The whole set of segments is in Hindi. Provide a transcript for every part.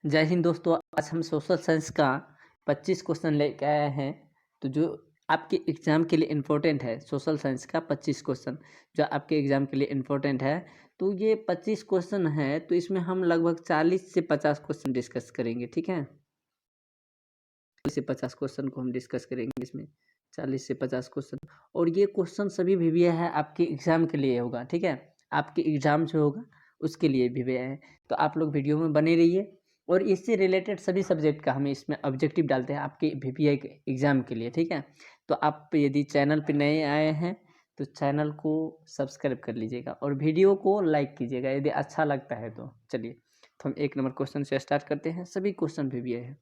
जय हिंद दोस्तों। आज हम सोशल साइंस का 25 क्वेश्चन लेके आए हैं। तो जो आपके एग्ज़ाम के लिए इम्पोर्टेंट है, सोशल साइंस का 25 क्वेश्चन जो आपके एग्ज़ाम के लिए इम्पोर्टेंट है। तो ये 25 क्वेश्चन है, तो इसमें हम लगभग 40 से 50 क्वेश्चन डिस्कस करेंगे। ठीक है, 40 से 50 क्वेश्चन को हम डिस्कस करेंगे इसमें, 40 से 50 क्वेश्चन। और ये क्वेश्चन सभी वीवीए है, आपके एग्ज़ाम के लिए होगा। ठीक है, आपके एग्ज़ाम जो होगा उसके लिए वीवीए है। तो आप लोग वीडियो में बने रहिए। और इससे रिलेटेड सभी सब्जेक्ट का हम इसमें ऑब्जेक्टिव डालते हैं आपके वीवीए के एग्ज़ाम के लिए। ठीक है, तो आप यदि चैनल पे नए आए हैं तो चैनल को सब्सक्राइब कर लीजिएगा और वीडियो को लाइक कीजिएगा यदि अच्छा लगता है तो। चलिए, तो हम 1 नंबर क्वेश्चन से स्टार्ट करते हैं। सभी क्वेश्चन वीवीए है।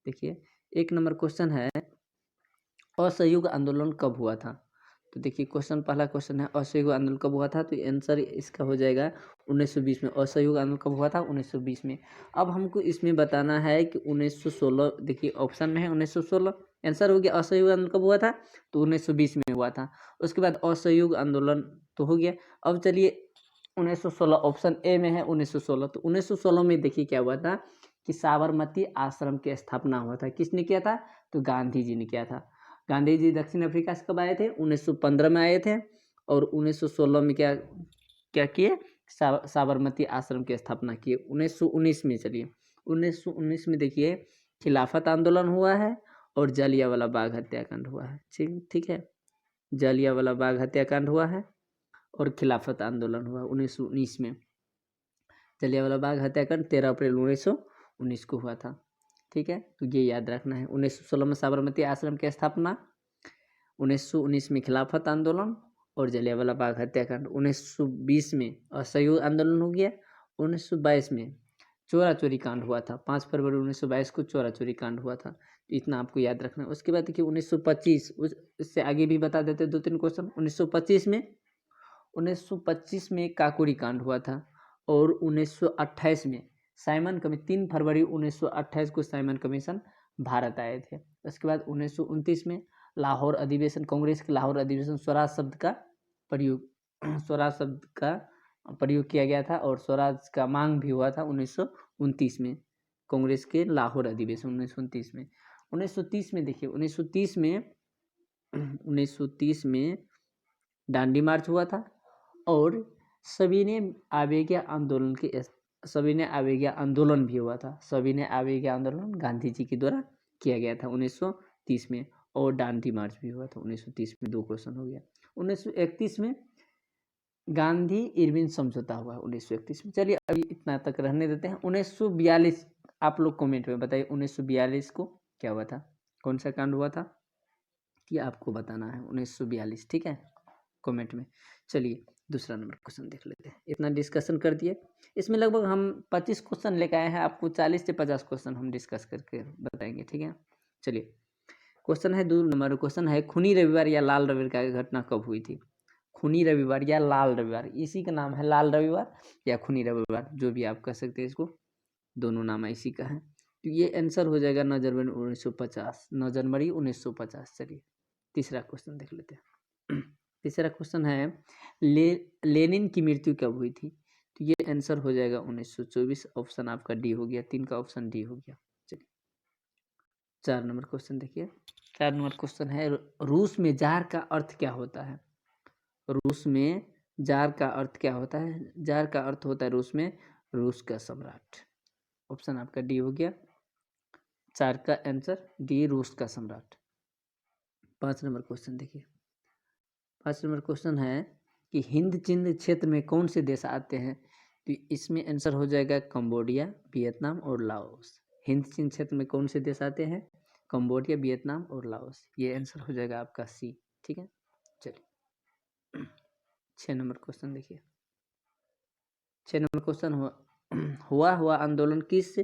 देखिए, 1 नंबर क्वेश्चन है, असहयोग आंदोलन कब हुआ था? तो देखिए, पहला क्वेश्चन है, असहयोग आंदोलन कब हुआ था? तो आंसर इसका हो जाएगा 1920 में। असहयोग आंदोलन कब हुआ था? 1920 में। अब हमको इसमें बताना है कि 1916, देखिए ऑप्शन में है 1916। आंसर हो गया असहयोग आंदोलन कब हुआ था? तो 1920 में हुआ था। उसके बाद असहयोग आंदोलन तो हो गया। अब चलिए 1916, ऑप्शन ए में है 1916। तो 1916 में देखिए क्या हुआ था कि साबरमती आश्रम की स्थापना हुआ था। किसने किया था? तो गांधी जी ने किया था। गांधी जी दक्षिण अफ्रीका से कब आए थे? 1915 में आए थे। और 1916 में क्या क्या किए? साबरमती आश्रम की स्थापना किए 1919 में। चलिए, 1919 में देखिए खिलाफत आंदोलन हुआ है और जलियांवाला बाग हत्याकांड हुआ है। ठीक है, जलियांवाला बाग हत्याकांड हुआ है और खिलाफत आंदोलन हुआ 1919 में। जलियांवाला बाग हत्याकांड 13 अप्रैल 1919 को हुआ था। ठीक है, तो ये याद रखना है। 1916 में साबरमती आश्रम की स्थापना, 1919 में खिलाफत आंदोलन और जलियांवाला बाग हत्याकांड। 1920 में असहयोग आंदोलन हो गया। 1922 में चोरा चोरी कांड हुआ था। 5 फरवरी 1922 को चोरा चोरी कांड हुआ था। तो इतना आपको याद रखना है। उसके बाद देखिए 1925, उससे आगे भी बता देते 2-3 क्वेश्चन। 1925 में काकोरी कांड हुआ था। और 1928 में साइमन कमीशन, 3 फरवरी 1928 को साइमन कमीशन भारत आए थे। उसके बाद 1929 में लाहौर अधिवेशन, कांग्रेस के लाहौर अधिवेशन, स्वराज शब्द का प्रयोग किया गया था और स्वराज का मांग भी हुआ था 1929 में। कांग्रेस के लाहौर अधिवेशन 1929 में। 1930 में देखिए, 1930 में दांडी मार्च हुआ था और सविनय आवेगी आंदोलन भी हुआ था। सविनय आवेगी आंदोलन गांधी जी के द्वारा किया गया था 1930 में। और दांडी मार्च भी हुआ था 1930 में। 2 क्वेश्चन हो गया। 1931 में गांधी इरविन समझौता हुआ 1931 में। चलिए, अभी इतना तक रहने देते हैं। 1942, आप लोग कमेंट में बताइए 1942 को क्या हुआ था, कौन सा कांड हुआ था, ये आपको बताना है 1942। ठीक है, कमेंट में। चलिए, दूसरा नंबर क्वेश्चन देख लेते हैं। इतना डिस्कशन कर दिए। इसमें लगभग हम 25 क्वेश्चन लेकर आए हैं। आपको 40 से 50 क्वेश्चन हम डिस्कस करके बताएंगे। ठीक है, चलिए, क्वेश्चन है 2 नंबर क्वेश्चन है, खूनी रविवार या लाल रविवार की घटना कब हुई थी? खूनी रविवार या लाल रविवार, इसी का नाम है लाल रविवार या खूनी रविवार, जो भी आप कह सकते हैं इसको। दोनों नाम इसी का है। तो ये आंसर हो जाएगा 9 जनवरी 1950। 9 जनवरी 1950। चलिए, तीसरा क्वेश्चन देख लेते हैं। तीसरा क्वेश्चन है, लेनिन की मृत्यु कब हुई थी? तो ये आंसर हो जाएगा 1924। ऑप्शन आपका डी हो गया। 3 का ऑप्शन डी हो गया। चलिए, 4 नंबर क्वेश्चन देखिए। 4 नंबर क्वेश्चन है, रूस में जार का अर्थ क्या होता है? रूस में जार का अर्थ क्या होता है? जार का अर्थ होता है रूस में रूस का सम्राट। ऑप्शन आपका डी हो गया। 4 का आंसर डी, रूस का सम्राट। 5 नंबर क्वेश्चन देखिए। 5 नंबर क्वेश्चन है कि हिंद चिन्ह क्षेत्र में कौन से देश आते हैं? तो इसमें आंसर हो जाएगा कंबोडिया, वियतनाम और लाओस। हिंद चिन्ह क्षेत्र में कौन से देश आते हैं? कंबोडिया, वियतनाम और लाओस। ये आंसर हो जाएगा आपका सी। ठीक है, चलिए 6 नंबर क्वेश्चन देखिए। 6 नंबर क्वेश्चन हुआ आंदोलन किस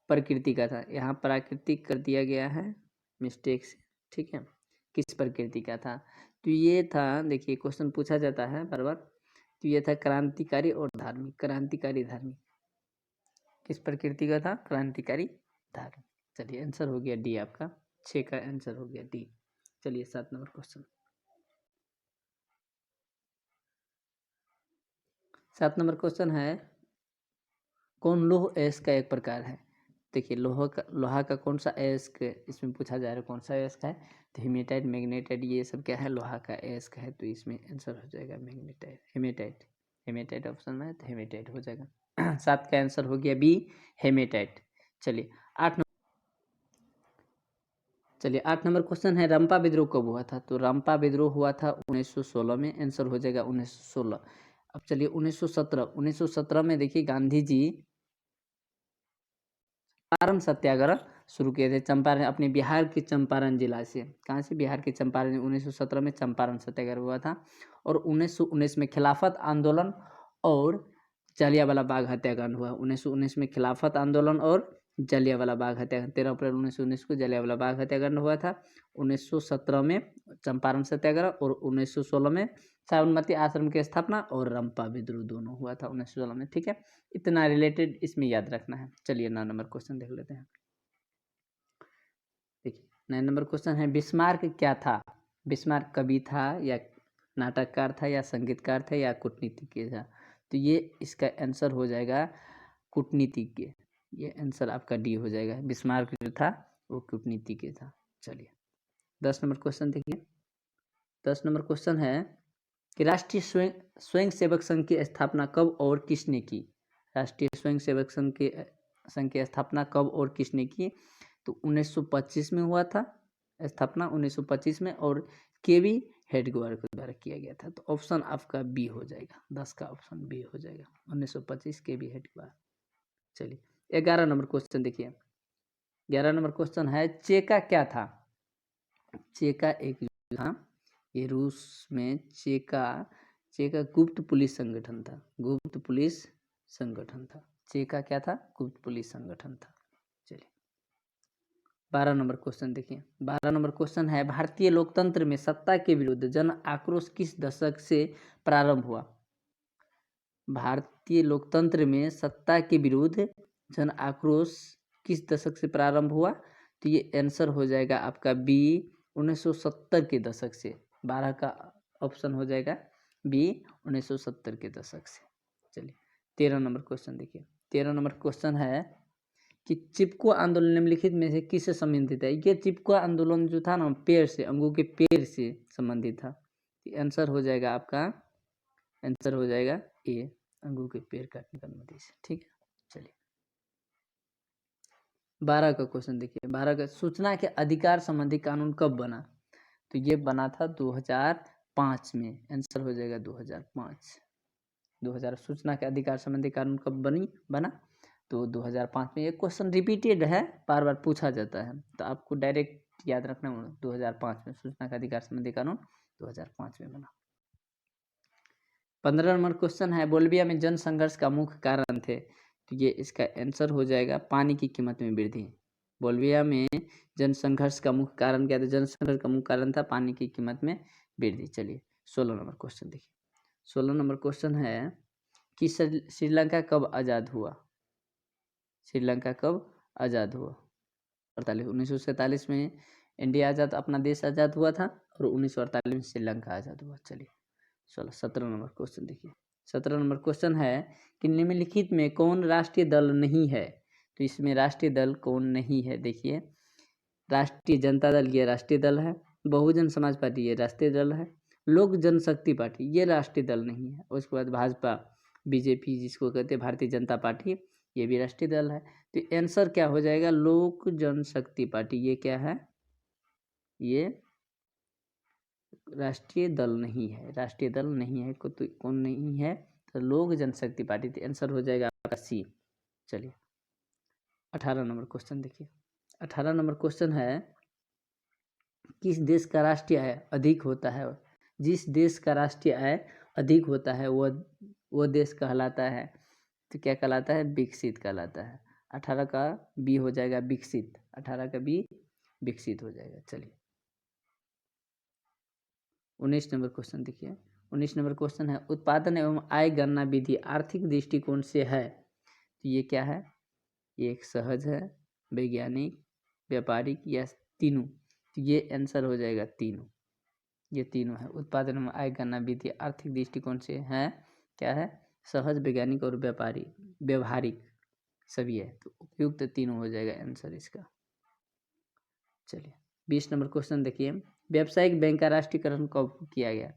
प्रकृति का था? यहाँ प्राकृतिक कर दिया गया है मिस्टेक से। ठीक है, किस प्रकृति का था? तो ये था, देखिए क्वेश्चन पूछा जाता है बार बार। तो ये था क्रांतिकारी और धार्मिक। क्रांतिकारी धार्मिक किस प्रकृति का था? क्रांतिकारी धार्मिक। चलिए, आंसर हो गया डी आपका। 6 का आंसर हो गया डी। चलिए, 7 नंबर क्वेश्चन। 7 नंबर क्वेश्चन है, कौन लौह अयस्क का एक प्रकार है? देखिए लोहा का कौन सा अयस्क इसमें पूछा जा रहा है, कौन सा अयस्क है, तो हेमेटाइट, मैग्नेटाइट, ये सब क्या है, लोहा का अयस्क है, तो इसमें आंसर हो जाएगा मैग्नेटाइट, हेमेटाइट। हेमेटाइट ऑप्शन में है तो हेमेटाइट हो जाएगा। 7 का आंसर हो गया बी, हेमेटाइट। चलिए 8 नंबर क्वेश्चन है, रंपा विद्रोह कब हुआ था, तो रंपा विद्रोह हुआ था 1916 में, आंसर हो जाएगा 1916। अब चलिए 1917 में देखिए गांधी जी चंपारण सत्याग्रह शुरू किए थे, चंपारण, अपने बिहार के चंपारण जिला से, कहाँ से, बिहार के चंपारण, 1917 में चंपारण सत्याग्रह हुआ था। और 1919 में खिलाफत आंदोलन और जलियांवाला बाग हत्याकांड हुआ। 1919 में खिलाफत आंदोलन और जलियांवाला बाग हत्याकांड, 13 अप्रैल 1919 को जलियांवाला बाग हत्याकांड हुआ था। 1917 में चंपारण सत्याग्रह और 1916 में साबरमती आश्रम की स्थापना और रंपा विद्रोह दोनों हुआ था 1916 में। ठीक है, इतना रिलेटेड इसमें याद रखना है। चलिए 9 नंबर क्वेश्चन देख लेते हैं। देखिए 9 नंबर क्वेश्चन है, बिस्मार्क क्या था, बिस्मार्क कवि था या नाटककार था या संगीतकार था या कूटनीतिज्ञ था, तो ये इसका आंसर हो जाएगा कूटनीतिज्ञ, ये आंसर आपका डी हो जाएगा। बिस्मार्क जो था वो कूटनीतिज्ञ था। चलिए 10 नंबर क्वेश्चन देखिए। 10 नंबर क्वेश्चन है कि राष्ट्रीय स्वयंसेवक संघ की स्थापना कब और किसने की, राष्ट्रीय स्वयंसेवक संघ की स्थापना कब और किसने की, तो 1925 में हुआ था स्थापना, 1925 में, और केवी हेडगेवार के द्वारा किया गया था। तो ऑप्शन आपका बी हो जाएगा, 10 का ऑप्शन बी हो जाएगा, 1925 केवी हेडगेवार। चलिए 11 नंबर क्वेश्चन देखिए। 11 नंबर क्वेश्चन है, चेका क्या था, चेका एक था, ये रूस में चेका गुप्त पुलिस संगठन था, गुप्त पुलिस संगठन था। चेका क्या था, गुप्त पुलिस संगठन था। चलिए 12 नंबर क्वेश्चन देखिए। 12 नंबर क्वेश्चन है, भारतीय लोकतंत्र में सत्ता के विरुद्ध जन आक्रोश किस दशक से प्रारंभ हुआ, भारतीय लोकतंत्र में सत्ता के विरुद्ध जन आक्रोश किस दशक से प्रारंभ हुआ, तो ये आंसर हो जाएगा आपका बी, 1970 के दशक से। 12 का ऑप्शन हो जाएगा बी, 1970 के दशक से। चलिए 13 नंबर क्वेश्चन देखिए। 13 नंबर क्वेश्चन है कि चिपको आंदोलन निम्नलिखित में से किससे संबंधित है, ये चिपको आंदोलन जो था ना, पेड़ से, अंगूर के पेड़ से संबंधित था। आंसर हो जाएगा आपका, आंसर हो जाएगा ए, अंगूर के पेड़ काटने का अनुमति से। ठीक है, चलिए 12 का क्वेश्चन देखिए। 12 का, सूचना के अधिकार संबंधी कानून कब बना, तो ये बना था 2005 में, आंसर हो जाएगा 2005। 2000 सूचना के अधिकार संबंधी कानून कब बना, तो 2005 में। ये क्वेश्चन रिपीटेड है, बार बार पूछा जाता है, तो आपको डायरेक्ट याद रखना, 2005 में सूचना का अधिकार संबंधी कानून 2005 में बना। 15 नंबर क्वेश्चन है, बोलिविया में जन संघर्ष का मुख्य कारण थे, तो ये इसका आंसर हो जाएगा पानी की कीमत में वृद्धि। बोलिविया में जन संघर्ष का मुख्य कारण क्या था, जन संघर्ष का मुख्य कारण था पानी की कीमत में वृद्धि। चलिए 16 नंबर क्वेश्चन देखिए। 16 नंबर क्वेश्चन है कि श्रीलंका कब आज़ाद हुआ, श्रीलंका कब आज़ाद हुआ, 1947 में इंडिया आज़ाद, अपना देश आज़ाद हुआ था, और 1948 में श्रीलंका आज़ाद हुआ। चलिए 17 नंबर क्वेश्चन देखिए। 17 नंबर क्वेश्चन है कि निम्नलिखित में कौन राष्ट्रीय दल नहीं है, तो इसमें राष्ट्रीय दल कौन नहीं है, देखिए राष्ट्रीय जनता दल ये राष्ट्रीय दल है, बहुजन समाज पार्टी ये राष्ट्रीय दल है, लोक जनशक्ति पार्टी ये राष्ट्रीय दल नहीं है, उसके बाद भाजपा, बीजेपी जिसको कहते हैं भारतीय जनता पार्टी, ये भी राष्ट्रीय दल है। तो आंसर क्या हो जाएगा, लोक जनशक्ति पार्टी, ये क्या है, ये राष्ट्रीय दल नहीं है, राष्ट्रीय दल नहीं है, तो कौन नहीं है, तो लोक जनशक्ति पार्टी, तो आंसर हो जाएगा आपका सी। चलिए 18 नंबर क्वेश्चन देखिए। 18 नंबर क्वेश्चन है, किस देश का राष्ट्रीय आय अधिक होता है, जिस देश का राष्ट्रीय आय अधिक होता है वो देश कहलाता है, तो क्या कहलाता है, विकसित कहलाता है। 18 का बी हो जाएगा विकसित, 18 का बी विकसित हो जाएगा। चलिए 19 नंबर क्वेश्चन देखिए। 19 नंबर क्वेश्चन है, उत्पादन एवं आय गणना विधि आर्थिक दृष्टिकोण से है, तो ये क्या है, ये एक सहज है, वैज्ञानिक, व्यापारिक या तीनों, तो ये आंसर हो जाएगा तीनों, ये तीनों है। उत्पादन एवं आय गणना विधि आर्थिक दृष्टिकोण से है, क्या है, सहज, वैज्ञानिक और व्यावहारिक। सभी है, तो उपयुक्त तीनों हो जाएगा आंसर इसका। चलिए 20 नंबर क्वेश्चन देखिए, व्यावसायिक बैंक का राष्ट्रीयकरण कब किया गया?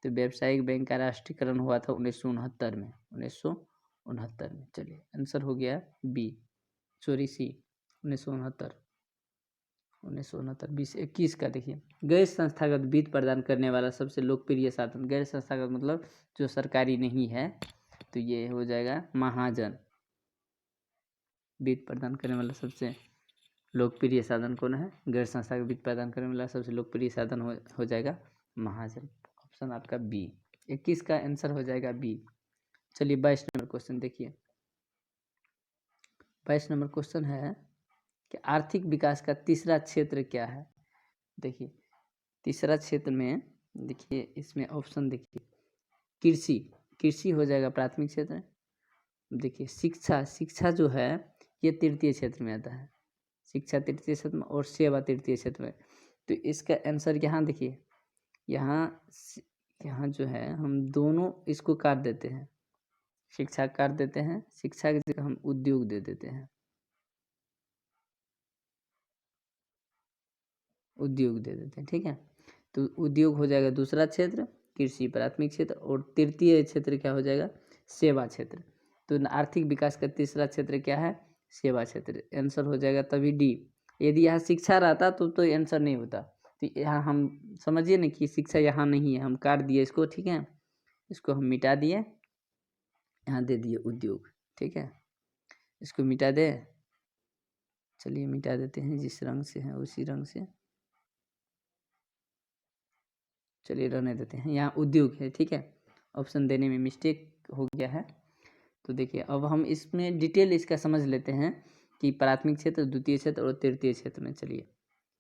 तो व्यावसायिक बैंक का राष्ट्रीयकरण हुआ था 1969 में, 1969 में। चलिए आंसर हो गया बी, सॉरी सी, 1969। 2021 का देखिए, गैर संस्थागत वित्त प्रदान करने वाला सबसे लोकप्रिय साधन, गैर संस्थागत मतलब जो सरकारी नहीं है, तो ये हो जाएगा महाजन। वित्त प्रदान करने वाला सबसे लोकप्रिय साधन कौन है? गैर संस्थागत वित्त प्रदान करने वाला सबसे लोकप्रिय साधन हो जाएगा महाजन। ऑप्शन आपका बी, 21 का आंसर हो जाएगा बी। चलिए 22 नंबर क्वेश्चन देखिए, 22 नंबर क्वेश्चन है कि आर्थिक विकास का तीसरा क्षेत्र क्या है? देखिए तीसरा क्षेत्र में देखिए, इसमें ऑप्शन देखिए, कृषि, कृषि हो जाएगा प्राथमिक क्षेत्र। देखिए शिक्षा, शिक्षा जो है ये तृतीय क्षेत्र में आता है, शिक्षा तृतीय क्षेत्र में और सेवा तृतीय क्षेत्र में। तो इसका आंसर यहाँ देखिए, यहाँ जो है हम दोनों इसको काट देते हैं, शिक्षा काट देते हैं, शिक्षा की जगह हम उद्योग दे देते हैं, उद्योग दे देते हैं, ठीक है। तो उद्योग हो जाएगा दूसरा क्षेत्र, कृषि प्राथमिक क्षेत्र, और तृतीय क्षेत्र क्या हो जाएगा? सेवा क्षेत्र। तो आर्थिक विकास का तीसरा क्षेत्र क्या है? सेवा क्षेत्र। आंसर हो जाएगा तभी डी। यदि यहाँ शिक्षा रहता तो आंसर नहीं होता। तो यहाँ हम समझिए ना कि शिक्षा यहाँ नहीं है, हम काट दिए इसको, ठीक है, इसको हम मिटा दिए, यहाँ दे दिए उद्योग, ठीक है, इसको मिटा दे। चलिए मिटा देते हैं, जिस रंग से है उसी रंग से, चलिए रहने देते हैं, यहाँ उद्योग है, ठीक है, ऑप्शन देने में मिस्टेक हो गया है। तो देखिए अब हम इसमें डिटेल इसका समझ लेते हैं कि प्राथमिक क्षेत्र, द्वितीय क्षेत्र और तृतीय क्षेत्र में। चलिए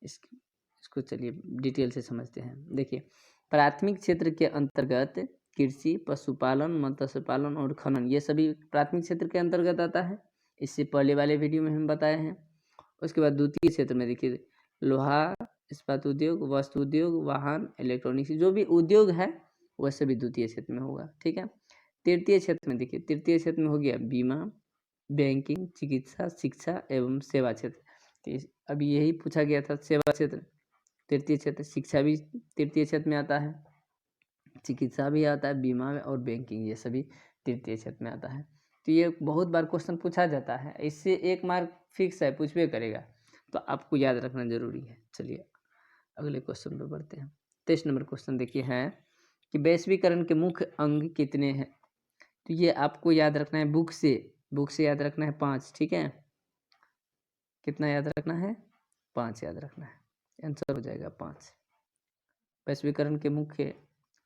इसको चलिए डिटेल से समझते हैं। देखिए प्राथमिक क्षेत्र के अंतर्गत कृषि, पशुपालन, मत्स्य पालन और खनन, ये सभी प्राथमिक क्षेत्र के अंतर्गत आता है, इससे पहले वाले वीडियो में हम बताए हैं। उसके बाद द्वितीय क्षेत्र में देखिए लोहा, इस्पात उद्योग, वस्त्र उद्योग, वाहन, इलेक्ट्रॉनिक्स, जो भी उद्योग है वह सभी द्वितीय क्षेत्र में होगा, ठीक है। तृतीय क्षेत्र में देखिए, तृतीय क्षेत्र में हो गया बीमा, बैंकिंग, चिकित्सा, शिक्षा एवं सेवा क्षेत्र। तो अभी यही पूछा गया था, सेवा क्षेत्र तृतीय क्षेत्र, शिक्षा भी तृतीय क्षेत्र में आता है, चिकित्सा भी आता है, बीमा और बैंकिंग, ये सभी तृतीय क्षेत्र में आता है। तो ये बहुत बार क्वेश्चन पूछा जाता है, इससे 1 मार्क फिक्स है, पूछबे करेगा, तो आपको याद रखना जरूरी है। चलिए अगले क्वेश्चन पर बढ़ते हैं। 23 नंबर क्वेश्चन देखिए है कि वैश्वीकरण के मुख्य अंग कितने हैं? तो ये आपको याद रखना है, बुक से याद रखना है 5, ठीक है। कितना याद रखना है? 5 याद रखना है, आंसर हो जाएगा 5। वैश्वीकरण के मुख्य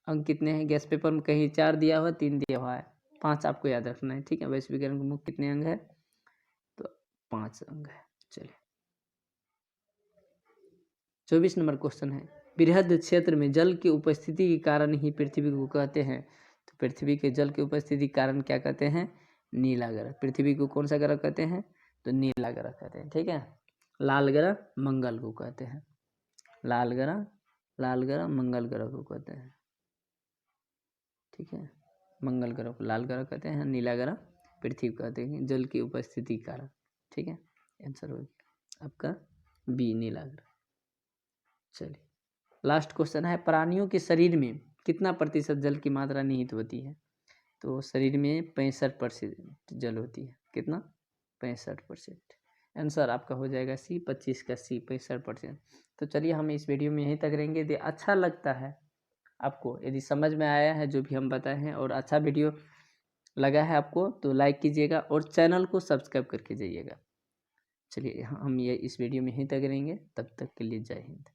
अंग कितने हैं? गैस पेपर में कहीं 4 दिया हुआ, 3 दिया हुआ है, 5 आपको याद रखना है, ठीक है। वैश्वीकरण के मुख्य कितने अंग है? तो 5 अंग है। चलिए 24 नंबर क्वेश्चन है, बृहद क्षेत्र में जल की उपस्थिति के कारण ही पृथ्वी को कहते हैं। तो पृथ्वी के जल की उपस्थिति के कारण क्या कहते हैं? नीला ग्रह। पृथ्वी को कौन सा ग्रह कहते हैं? तो नीला ग्रह कहते हैं, ठीक है। लाल ग्रह मंगल को कहते हैं, लाल ग्रह मंगल ग्रह को कहते हैं, ठीक है। मंगल ग्रह को लाल ग्रह कहते हैं, नीला ग्रह पृथ्वी कहते हैं, जल की उपस्थिति के कारण, ठीक है। आंसर हो गया आपका बी, नीला ग्रह। चलिए लास्ट क्वेश्चन है, प्राणियों के शरीर में कितना प्रतिशत जल की मात्रा निहित होती है? तो शरीर में 65% जल होती है। कितना? 65%। आंसर आपका हो जाएगा सी, 25 का सी, 65%। तो चलिए हम इस वीडियो में यहीं तक रहेंगे। यदि अच्छा लगता है आपको, यदि समझ में आया है जो भी हम बताए हैं और अच्छा वीडियो लगा है आपको, तो लाइक कीजिएगा और चैनल को सब्सक्राइब करके जाइएगा। चलिए हम ये इस वीडियो में यहीं तक रहेंगे, तब तक के लिए जय हिंद।